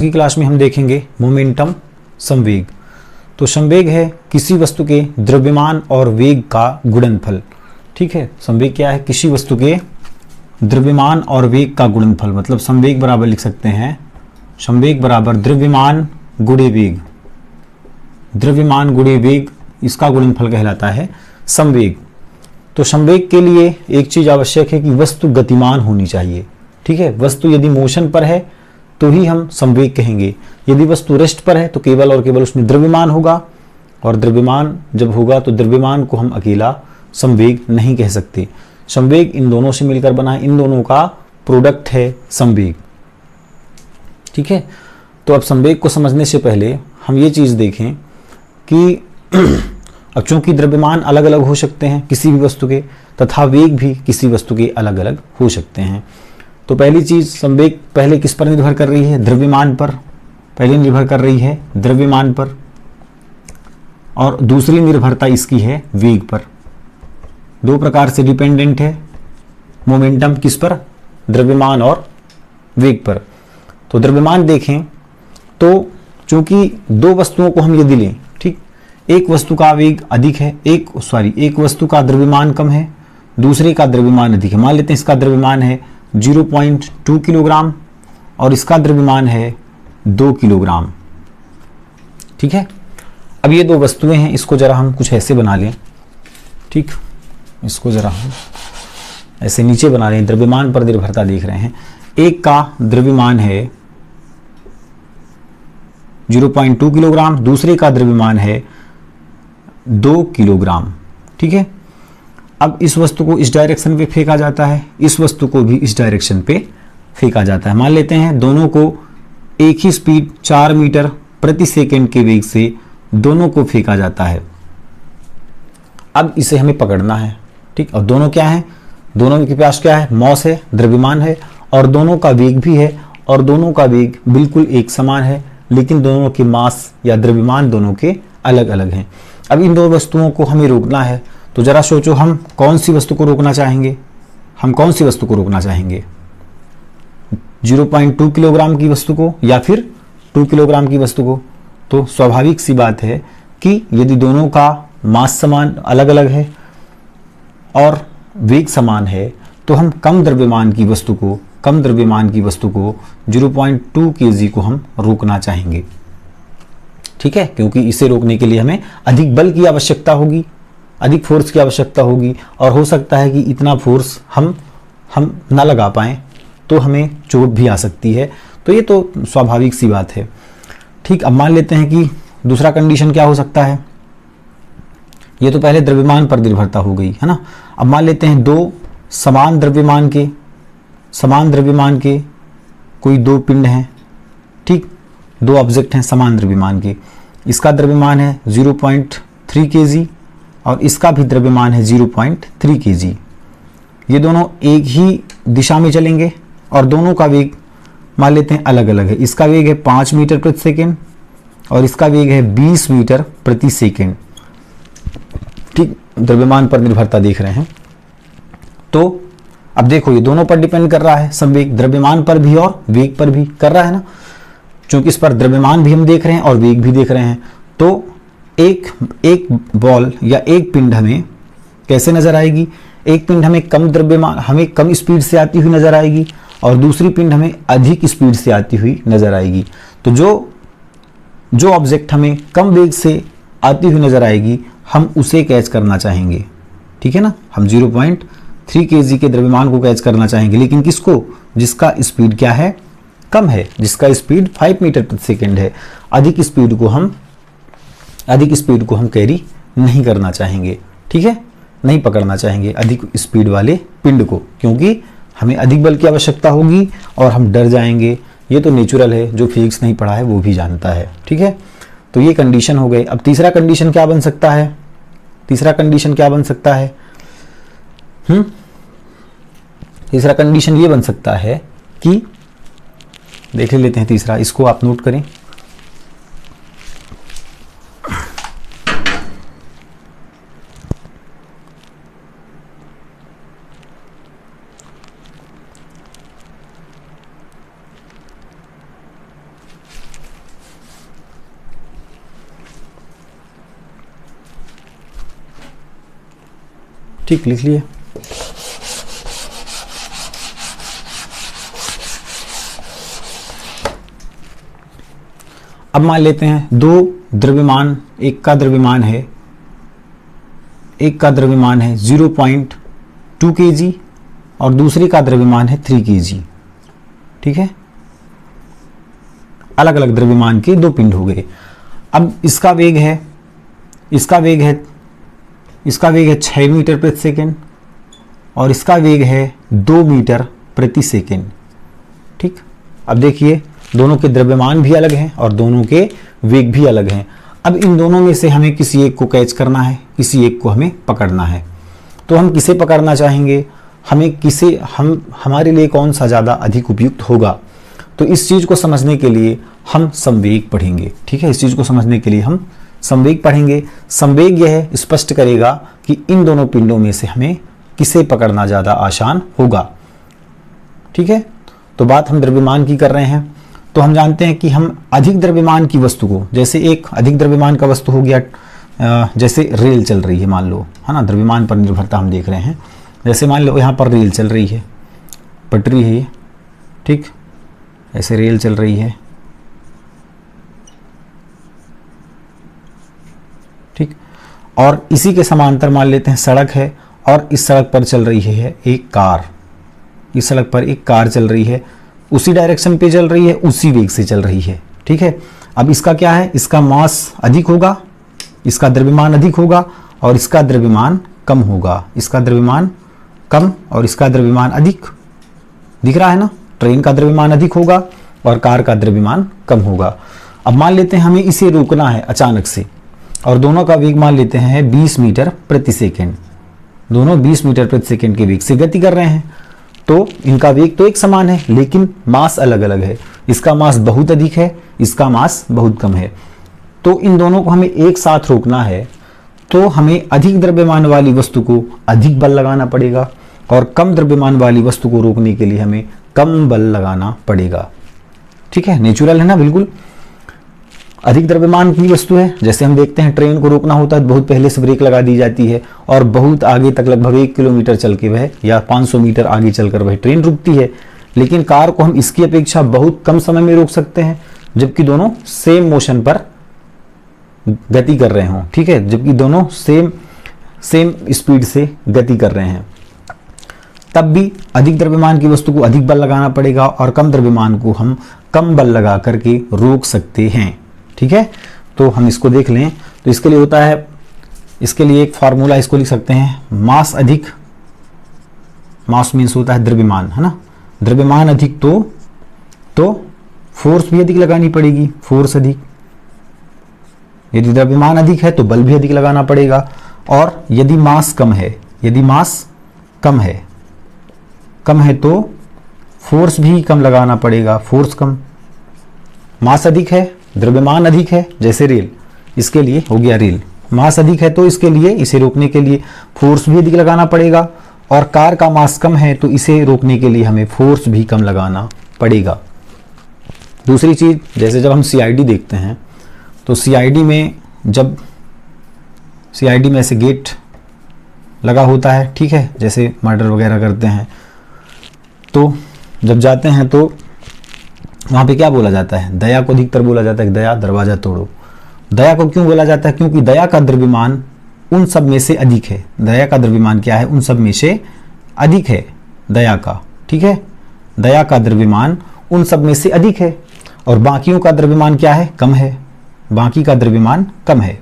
की क्लास में हम देखेंगे मोमेंटम संवेग। तो संवेग है किसी वस्तु के द्रव्यमान और वेग का गुणनफल। ठीक है, संवेग क्या है? किसी वस्तु के द्रव्यमान और वेग का गुणनफल। मतलब संवेग बराबर लिख सकते हैं, संवेग बराबर द्रव्यमान गुणे वेग, द्रव्यमान गुणे वेग, इसका गुणनफल कहलाता है संवेग। तो संवेग के लिए एक चीज आवश्यक है कि वस्तु गतिमान होनी चाहिए। ठीक है, वस्तु यदि मोशन पर है तो ही हम संवेग कहेंगे। यदि वस्तु रेस्ट पर है तो केवल और केवल उसमें द्रव्यमान होगा, और द्रव्यमान जब होगा तो द्रव्यमान को हम अकेला संवेग नहीं कह सकते। संवेग इन दोनों से मिलकर बना है, इन दोनों का प्रोडक्ट है संवेग। ठीक है, तो अब संवेग को समझने से पहले हम ये चीज देखें कि अब चूंकि द्रव्यमान अलग अलग हो सकते हैं किसी भी वस्तु के, तथा वेग भी किसी वस्तु के अलग अलग हो सकते हैं। तो पहली चीज, संवेग पहले किस पर निर्भर कर रही है? द्रव्यमान पर। पहले निर्भर कर रही है द्रव्यमान पर, और दूसरी निर्भरता इसकी है वेग पर। दो प्रकार से डिपेंडेंट है मोमेंटम, किस पर? द्रव्यमान और वेग पर। तो द्रव्यमान देखें तो चूंकि दो वस्तुओं को हम यदि लें, ठीक, एक वस्तु का वेग अधिक है, एक वस्तु का द्रव्यमान कम है, दूसरे का द्रव्यमान अधिक है। मान लेते हैं इसका द्रव्यमान है 0.2 किलोग्राम और इसका द्रव्यमान है 2 किलोग्राम। ठीक है, अब ये दो वस्तुएं हैं, इसको जरा हम कुछ ऐसे बना लें। ठीक, इसको जरा हम ऐसे नीचे बना लें, द्रव्यमान पर निर्भरता देख रहे हैं। एक का द्रव्यमान है 0.2 किलोग्राम, दूसरे का द्रव्यमान है 2 किलोग्राम। ठीक है, अब इस वस्तु को इस डायरेक्शन पे फेंका जाता है, इस वस्तु को भी इस डायरेक्शन पे फेंका जाता है। मान लेते हैं दोनों को एक ही स्पीड 4 मीटर प्रति सेकंड के वेग से दोनों को फेंका जाता है। अब इसे हमें पकड़ना है। ठीक, और दोनों क्या है? दोनों के पास क्या है? मॉस है, द्रव्यमान है, और दोनों का वेग भी है, और दोनों का वेग बिल्कुल एक समान है, लेकिन दोनों के मास या द्रव्यमान दोनों के अलग अलग हैं। अब इन दो वस्तुओं को हमें रोकना है, तो जरा सोचो हम कौन सी वस्तु को रोकना चाहेंगे? हम कौन सी वस्तु को रोकना चाहेंगे? 0.2 किलोग्राम की वस्तु को या फिर 2 किलोग्राम की वस्तु को? तो स्वाभाविक सी बात है कि यदि दोनों का मास समान अलग अलग है और वेग समान है तो हम कम द्रव्यमान की वस्तु को 0.2 kg को हम रोकना चाहेंगे। ठीक है, क्योंकि इसे रोकने के लिए हमें अधिक बल की आवश्यकता होगी, अधिक फोर्स की आवश्यकता होगी, और हो सकता है कि इतना फोर्स हम ना लगा पाएं तो हमें चोट भी आ सकती है। तो ये तो स्वाभाविक सी बात है। ठीक, अब मान लेते हैं कि दूसरा कंडीशन क्या हो सकता है? ये तो पहले द्रव्यमान पर निर्भरता हो गई है ना। अब मान लेते हैं दो समान द्रव्यमान के कोई दो पिंड हैं। ठीक, दो ऑब्जेक्ट हैं समान द्रव्यमान के, इसका द्रव्यमान है 0.3 kg और इसका भी द्रव्यमान है 0.3 kg। ये दोनों एक ही दिशा में चलेंगे और दोनों का वेग मान लेते हैं अलग अलग है। इसका वेग है 5 मीटर प्रति सेकेंड और इसका वेग है 20 मीटर प्रति सेकेंड। ठीक, द्रव्यमान पर निर्भरता देख रहे हैं। तो अब देखो ये दोनों पर डिपेंड कर रहा है संवेग, द्रव्यमान पर भी और वेग पर भी कर रहा है ना, क्योंकि इस पर द्रव्यमान भी हम देख रहे हैं और वेग भी देख रहे हैं। तो एक बॉल या एक पिंड हमें कैसे नजर आएगी? एक पिंड हमें कम स्पीड से आती हुई नजर आएगी और दूसरी पिंड हमें अधिक स्पीड से आती हुई नजर आएगी। तो जो ऑब्जेक्ट हमें कम वेग से आती हुई नजर आएगी हम उसे कैच करना चाहेंगे। ठीक है ना, हम 0.3 kg के द्रव्यमान को कैच करना चाहेंगे, लेकिन किसको? जिसका स्पीड क्या है? कम है, जिसका स्पीड 5 मीटर प्रति सेकेंड है। अधिक स्पीड को हम कैरी नहीं करना चाहेंगे। ठीक है, नहीं पकड़ना चाहेंगे अधिक स्पीड वाले पिंड को, क्योंकि हमें अधिक बल की आवश्यकता होगी और हम डर जाएंगे। ये तो नेचुरल है, जो फिजिक्स नहीं पढ़ा है वो भी जानता है। ठीक है, तो ये कंडीशन हो गई। अब तीसरा कंडीशन क्या बन सकता है? तीसरा कंडीशन ये बन सकता है कि देख लेते हैं तीसरा, इसको आप नोट करें। ठीक, लिख लिए। अब मान लेते हैं दो द्रव्यमान, एक का द्रव्यमान है 0.2 kg और दूसरे का द्रव्यमान है 3 kg। ठीक है, अलग अलग द्रव्यमान के दो पिंड हो गए। अब इसका वेग है 6 मीटर प्रति सेकेंड और इसका वेग है 2 मीटर प्रति सेकेंड। ठीक, अब देखिए दोनों के द्रव्यमान भी अलग हैं और दोनों के वेग भी अलग हैं। अब इन दोनों में से हमें किसी एक को कैच करना है, किसी एक को हमें पकड़ना है। तो हम किसे पकड़ना चाहेंगे, हमारे लिए कौन सा ज़्यादा अधिक उपयुक्त होगा। तो इस चीज़ को समझने के लिए हम संवेग पढ़ेंगे। ठीक है, इस चीज़ को समझने के लिए हम संवेग पढ़ेंगे। संवेग यह स्पष्ट करेगा कि इन दोनों पिंडों में से हमें किसे पकड़ना ज़्यादा आसान होगा। ठीक है, तो बात हम द्रव्यमान की कर रहे हैं। तो हम जानते हैं कि हम अधिक द्रव्यमान की वस्तु को, जैसे एक अधिक द्रव्यमान का वस्तु हो गया, जैसे रेल चल रही है मान लो, है ना, द्रव्यमान पर निर्भरता हम देख रहे हैं। जैसे मान लो यहाँ पर रेल चल रही है, पटरी है ये, ठीक, ऐसे रेल चल रही है। ठीक, और इसी के समांतर मान लेते हैं सड़क है और इस सड़क पर चल रही है एक कार। इस सड़क पर एक कार चल रही है, उसी डायरेक्शन पे चल रही है, उसी वेग से चल रही है। ठीक है, अब इसका क्या है, इसका मास अधिक होगा, इसका द्रव्यमान अधिक होगा और इसका द्रव्यमान कम होगा। इसका द्रव्यमान कम और इसका द्रव्यमान अधिक, दिख रहा है ना। ट्रेन का द्रव्यमान अधिक होगा और कार का द्रव्यमान कम होगा। अब मान लेते हैं हमें इसे रोकना है अचानक से और दोनों का वेग मान लेते हैं 20 मीटर प्रति सेकेंड। दोनों 20 मीटर प्रति सेकेंड के वेग से गति कर रहे हैं। तो इनका वेग तो एक समान है लेकिन मास अलग अलग है। इसका मास बहुत अधिक है, इसका मास बहुत कम है। तो इन दोनों को हमें एक साथ रोकना है तो हमें अधिक द्रव्यमान वाली वस्तु को अधिक बल लगाना पड़ेगा और कम द्रव्यमान वाली वस्तु को रोकने के लिए हमें कम बल लगाना पड़ेगा। ठीक है, नेचुरल है ना, बिल्कुल। अधिक द्रव्यमान की वस्तु है, जैसे हम देखते हैं ट्रेन को रोकना होता है बहुत पहले से ब्रेक लगा दी जाती है और बहुत आगे तक, लगभग 1 किलोमीटर चल के वह या 500 मीटर आगे चलकर वह ट्रेन रुकती है। लेकिन कार को हम इसकी अपेक्षा बहुत कम समय में रोक सकते हैं जबकि दोनों सेम मोशन पर गति कर रहे हों। ठीक है, जबकि दोनों सेम स्पीड से गति कर रहे हैं, तब भी अधिक द्रव्यमान की वस्तु को अधिक बल लगाना पड़ेगा और कम द्रव्यमान को हम कम बल लगा करके रोक सकते हैं। ठीक है, तो हम इसको देख लें। तो इसके लिए होता है, इसके लिए एक फार्मूला इसको लिख सकते हैं, मास अधिक, मास मीन्स होता है द्रव्यमान, है ना। द्रव्यमान अधिक तो फोर्स भी अधिक लगानी पड़ेगी, फोर्स अधिक। यदि द्रव्यमान अधिक है तो बल भी अधिक लगाना पड़ेगा। और यदि मास कम है, यदि मास कम है तो फोर्स भी कम लगाना पड़ेगा, फोर्स कम। मास अधिक है, द्रव्यमान अधिक है, जैसे रेल, इसके लिए हो गया रेल, मास अधिक है तो इसके लिए, इसे रोकने के लिए फोर्स भी अधिक लगाना पड़ेगा। और कार का मास कम है तो इसे रोकने के लिए हमें फोर्स भी कम लगाना पड़ेगा। दूसरी चीज, जैसे जब हम सीआईडी देखते हैं तो सीआईडी में ऐसे गेट लगा होता है। ठीक है, जैसे मर्डर वगैरह करते हैं तो जब जाते हैं तो वहाँ पे क्या बोला जाता है, दया को अधिकतर बोला जाता है कि दया दरवाजा तोड़ो। दया को क्यों बोला जाता है, क्योंकि दया का द्रव्यमान उन सब में से अधिक है। दया का द्रव्यमान क्या है, उन सब में से अधिक है दया का। ठीक है, दया का द्रव्यमान उन सब में से अधिक है और बाकियों का द्रव्यमान क्या है, कम है। बाकी का द्रव्यमान कम है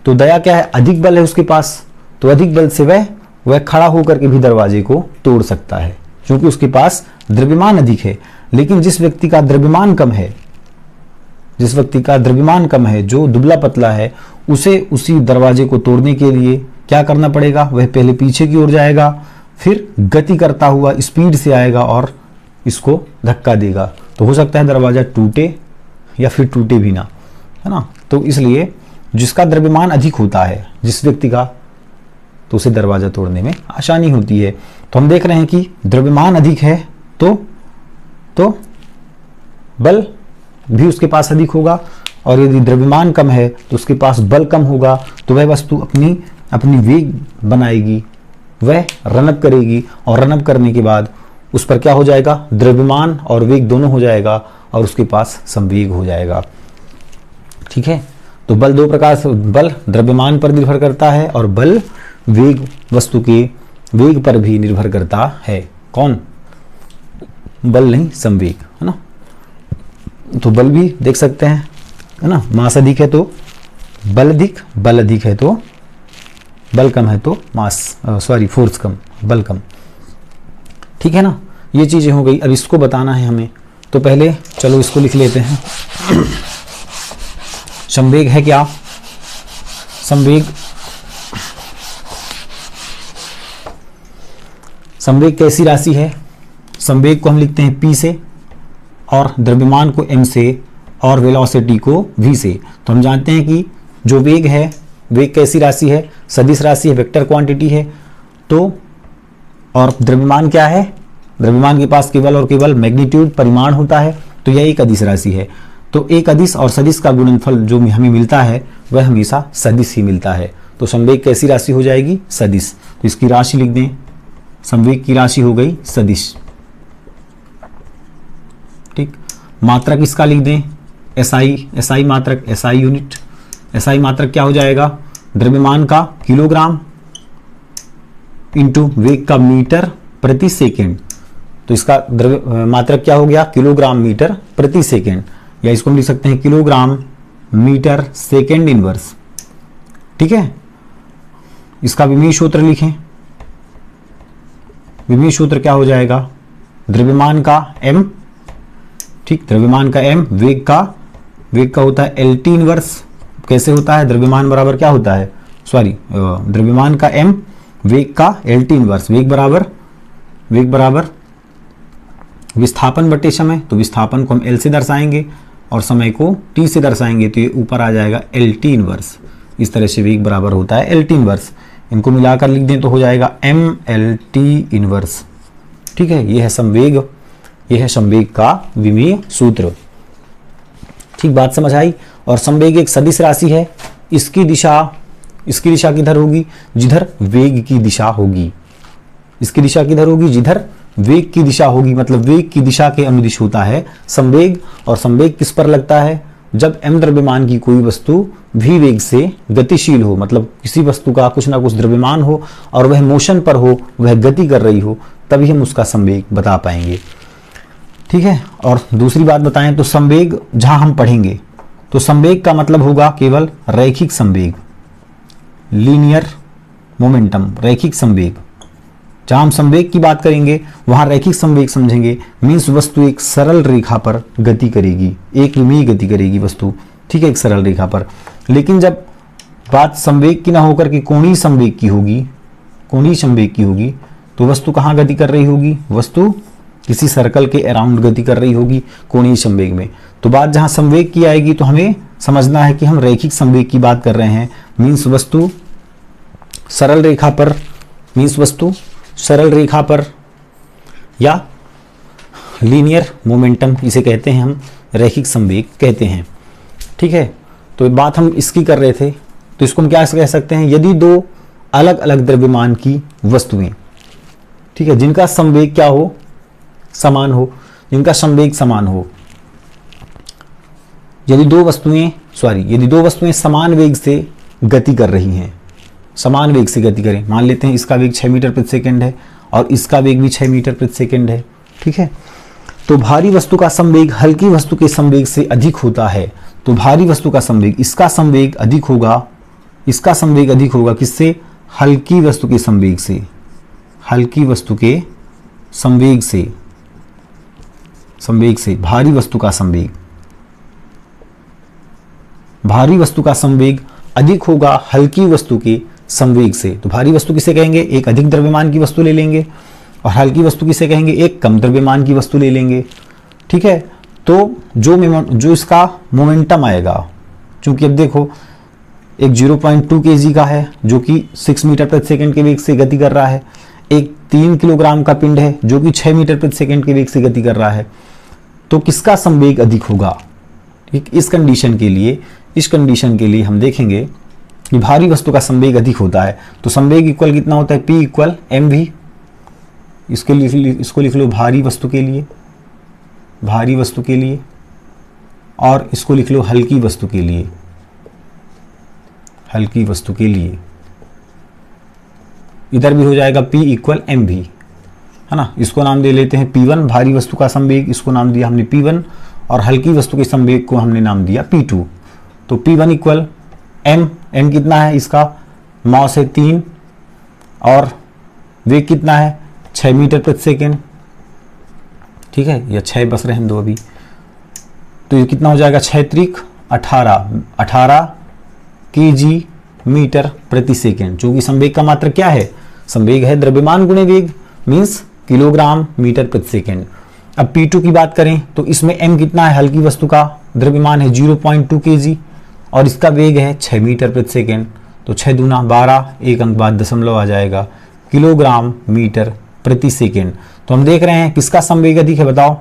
तो दया क्या है, अधिक बल है उसके पास, तो अधिक बल से वह खड़ा होकर के भी दरवाजे को तोड़ सकता है क्योंकि उसके पास द्रव्यमान अधिक है। लेकिन जिस व्यक्ति का द्रव्यमान कम है, जो दुबला पतला है, उसे उसी दरवाजे को तोड़ने के लिए क्या करना पड़ेगा, वह पहले पीछे की ओर जाएगा, फिर गति करता हुआ स्पीड से आएगा और इसको धक्का देगा। तो हो सकता है दरवाजा टूटे या फिर टूटे भी ना, है ना। तो इसलिए जिसका द्रव्यमान अधिक होता है, जिस व्यक्ति का, तो उसे दरवाजा तोड़ने में आसानी होती है। तो हम देख रहे हैं कि द्रव्यमान अधिक है तो बल भी उसके पास अधिक होगा और यदि द्रव्यमान कम है तो उसके पास बल कम होगा तो वह वस्तु अपनी वेग बनाएगी वह रनअप करेगी और रनअप करने के बाद उस पर क्या हो जाएगा, द्रव्यमान और वेग दोनों हो जाएगा और उसके पास संवेग हो जाएगा। ठीक है, तो बल दो प्रकार से, बल द्रव्यमान पर निर्भर करता है और बल वेग वस्तु के वेग पर भी निर्भर करता है। कौन? बल नहीं, संवेग, है ना। तो बल भी देख सकते हैं, है ना, मास अधिक है तो बल अधिक, बल अधिक है तो बल कम है तो फोर्स कम, बल कम। ठीक है ना, ये चीजें हो गई। अब इसको बताना है हमें, तो पहले चलो इसको लिख लेते हैं। संवेग है क्या? संवेग कैसी राशि है? संवेग को हम लिखते हैं P से और द्रव्यमान को M से और वेलोसिटी को V से। तो हम जानते हैं कि जो वेग है, वेग कैसी राशि है? सदिश राशि है, वेक्टर क्वांटिटी है। तो और द्रव्यमान क्या है? द्रव्यमान के पास केवल और केवल मैग्नीट्यूड, परिमाण होता है। तो यह एक अदिश राशि है। तो एक अदिश और सदिश का गुणनफल जो हमें मिलता है वह हमेशा सदिश ही मिलता है। तो संवेग कैसी राशि हो जाएगी? सदिश। तो इसकी राशि लिख दें, संवेग की राशि हो गई सदिश। ठीक, मात्रक इसका लिख दें SI मात्रक, SI यूनिट। SI मात्रक क्या हो जाएगा? द्रव्यमान का किलोग्राम इंटू वेग का मीटर प्रति सेकेंड। तो इसका मात्रक क्या हो गया? किलोग्राम मीटर प्रति सेकेंड, या इसको हम लिख सकते हैं किलोग्राम मीटर सेकेंड इनवर्स। ठीक है, इसका विमीय सूत्र लिखें। विमीय सूत्र क्या हो जाएगा? द्रव्यमान का m, ठीक, द्रव्यमान का m, वेग का होता है LT इनवर्स। कैसे होता है? द्रव्यमान बराबर क्या होता है, द्रव्यमान का m, वेग का LT इनवर्स। वेग बराबर विस्थापन बटे समय। तो विस्थापन को हम L से दर्शाएंगे और समय को T से दर्शाएंगे, तो ये ऊपर आ जाएगा LT इनवर्स। इस तरह से वेग बराबर होता है LT इनवर्स। इनको मिलाकर लिख दें तो हो जाएगा MLT इनवर्स। ठीक है, ये है संवेग, ये है संवेग का विमीय सूत्र। ठीक, बात समझ आई। और संवेग एक सदिश राशि है। इसकी दिशा किधर होगी? जिधर वेग की दिशा होगी। इसकी दिशा किधर होगी? जिधर वेग की दिशा होगी, मतलब वेग की दिशा के अनुदिश होता है संवेग। और संवेग किस पर लगता है? जब m द्रव्यमान की कोई वस्तु v वेग से गतिशील हो, मतलब किसी वस्तु का कुछ ना कुछ द्रव्यमान हो और वह मोशन पर हो, वह गति कर रही हो, तभी हम उसका संवेग बता पाएंगे। ठीक है, और दूसरी बात बताएं तो संवेग जहां हम पढ़ेंगे तो संवेग का मतलब होगा केवल रैखिक संवेग, लीनियर मोमेंटम, रैखिक संवेग। जहां हम संवेग की बात करेंगे वहां रैखिक संवेग समझेंगे। मीन्स वस्तु एक सरल रेखा पर गति करेगी, एक विमीय गति करेगी वस्तु। ठीक है, एक सरल रेखा पर। लेकिन जब बात संवेग की ना होकर के कोणीय संवेग की होगी, तो वस्तु कहाँ गति कर रही होगी? वस्तु किसी सर्कल के अराउंड गति कर रही होगी कोणीय संवेग में। तो बात जहां संवेग की आएगी तो हमें समझना है कि हम रैखिक संवेग की बात कर रहे हैं। मीन्स वस्तु सरल रेखा पर या लीनियर मोमेंटम इसे कहते हैं, हम रैखिक संवेग कहते हैं। ठीक है, तो बात हम इसकी कर रहे थे, तो इसको हम क्या कह सकते हैं? यदि दो अलग अलग द्रव्यमान की वस्तुएं, ठीक है, जिनका संवेग क्या हो? समान हो, जिनका संवेग समान हो। यदि दो वस्तुएं समान वेग से गति कर रही हैं, समान वेग से गति करें, मान लेते हैं इसका वेग 6 मीटर प्रति सेकंड है और इसका वेग भी 6 मीटर प्रति सेकंड है। ठीक है, तो भारी वस्तु का संवेग हल्की वस्तु के संवेग से अधिक होता है। तो भारी वस्तु का संवेग, इसका संवेग अधिक होगा किससे? हल्की वस्तु के संवेग से, हल्की वस्तु के संवेग से भारी वस्तु का संवेग अधिक होगा हल्की वस्तु के संवेग से। तो भारी वस्तु किसे कहेंगे? एक अधिक द्रव्यमान की वस्तु ले लेंगे, और हल्की वस्तु किसे कहेंगे? एक कम द्रव्यमान की वस्तु ले लेंगे। ठीक है, तो जो इसका मोमेंटम आएगा, क्योंकि अब देखो एक 0.2 kg का है जो कि 6 मीटर प्रति सेकंड के वेग से गति कर रहा है, एक 3 किलोग्राम का पिंड है जो कि 6 मीटर प्रति सेकंड के वेग से गति कर रहा है। तो किसका संवेग अधिक होगा? इस कंडीशन के लिए हम देखेंगे कि भारी वस्तु का संवेग अधिक होता है। तो संवेग इक्वल कितना होता है, P इक्वल mv। इसको लिख लो भारी वस्तु के लिए, भारी वस्तु के लिए, और इसको लिख लो हल्की वस्तु के लिए, हल्की वस्तु के लिए। इधर भी हो जाएगा P इक्वल mv, है ना। इसको नाम दे लेते हैं P1 भारी वस्तु का संवेग, इसको नाम दिया हमने P1, और हल्की वस्तु के संवेग को हमने नाम दिया P2। तो P1 इक्वल m कितना है इसका, मॉस है 3, और वेग कितना है 6 मीटर प्रति सेकेंड, ठीक है, या 6 बस रहे हैं 2 अभी। तो ये कितना हो जाएगा 6 त्रिक 18 kg मीटर प्रति सेकेंड, जो कि संवेग का मात्रक क्या है, संवेग है द्रव्यमान गुणे वेग, मीन्स किलोग्राम मीटर प्रति सेकेंड। अब P2 की बात करें तो इसमें m कितना है, हल्की वस्तु का द्रव्यमान है 0.2 kg, और इसका वेग है 6 मीटर प्रति सेकेंड। तो 6 दूना 12, एक अंक बाद दशमलव आ जाएगा, किलोग्राम मीटर प्रति सेकेंड। तो हम देख रहे हैं किसका संवेग अधिक है, बताओ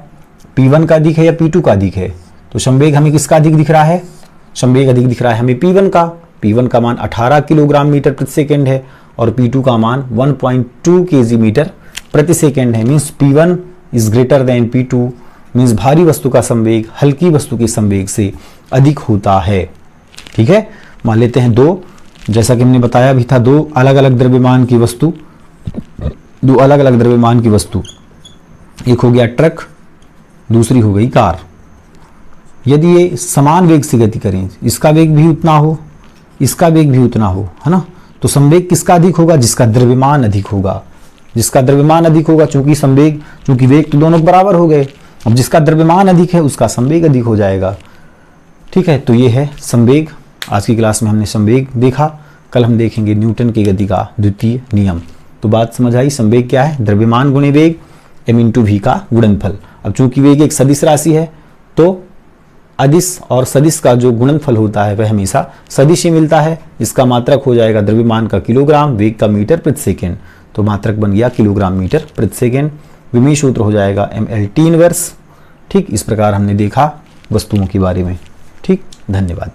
P1 का अधिक है या P2 का अधिक है। तो संवेग हमें किसका अधिक दिख रहा है, संवेग अधिक दिख रहा है हमें P1 का। P1 का मान 18 किलोग्राम मीटर प्रति सेकेंड है, और P2 का मान 1.2 kg मीटर प्रति सेकेंड है। Means P1 is greater than P2, means भारी वस्तु का संवेग हल्की वस्तु के संवेग से अधिक होता है। ठीक है, मान लेते हैं 2, जैसा कि हमने बताया भी था, 2 अलग अलग द्रव्यमान की वस्तु, 2 अलग अलग द्रव्यमान की वस्तु, एक हो गया ट्रक, दूसरी हो गई कार। यदि ये समान वेग से गति करें, इसका वेग भी उतना हो, इसका वेग भी उतना हो, है ना, तो संवेग किसका अधिक होगा, जिसका द्रव्यमान अधिक होगा, जिसका द्रव्यमान अधिक होगा। चूंकि वेग तो दोनों बराबर हो गए, अब जिसका द्रव्यमान अधिक है उसका संवेग अधिक हो जाएगा। ठीक है, तो ये है संवेग। आज की क्लास में हमने संवेग देखा, कल हम देखेंगे न्यूटन की गति का द्वितीय नियम। तो बात समझ आई, संवेग क्या है, द्रव्यमान गुणे वेग m/v का गुणनफल। अब चूंकि वेग एक सदिश राशि है, तो अदिश और सदिश का जो गुणनफल होता है वह हमेशा सदिश ही मिलता है। इसका मात्रक हो जाएगा द्रव्यमान का किलोग्राम, वेग का मीटर प्रति सेकेंड, तो मात्रक बन गया किलोग्राम मीटर प्रति सेकेंड। विमीय सूत्र हो जाएगा mLT इनवर्स। ठीक, इस प्रकार हमने देखा वस्तुओं के बारे में। ठीक, धन्यवाद।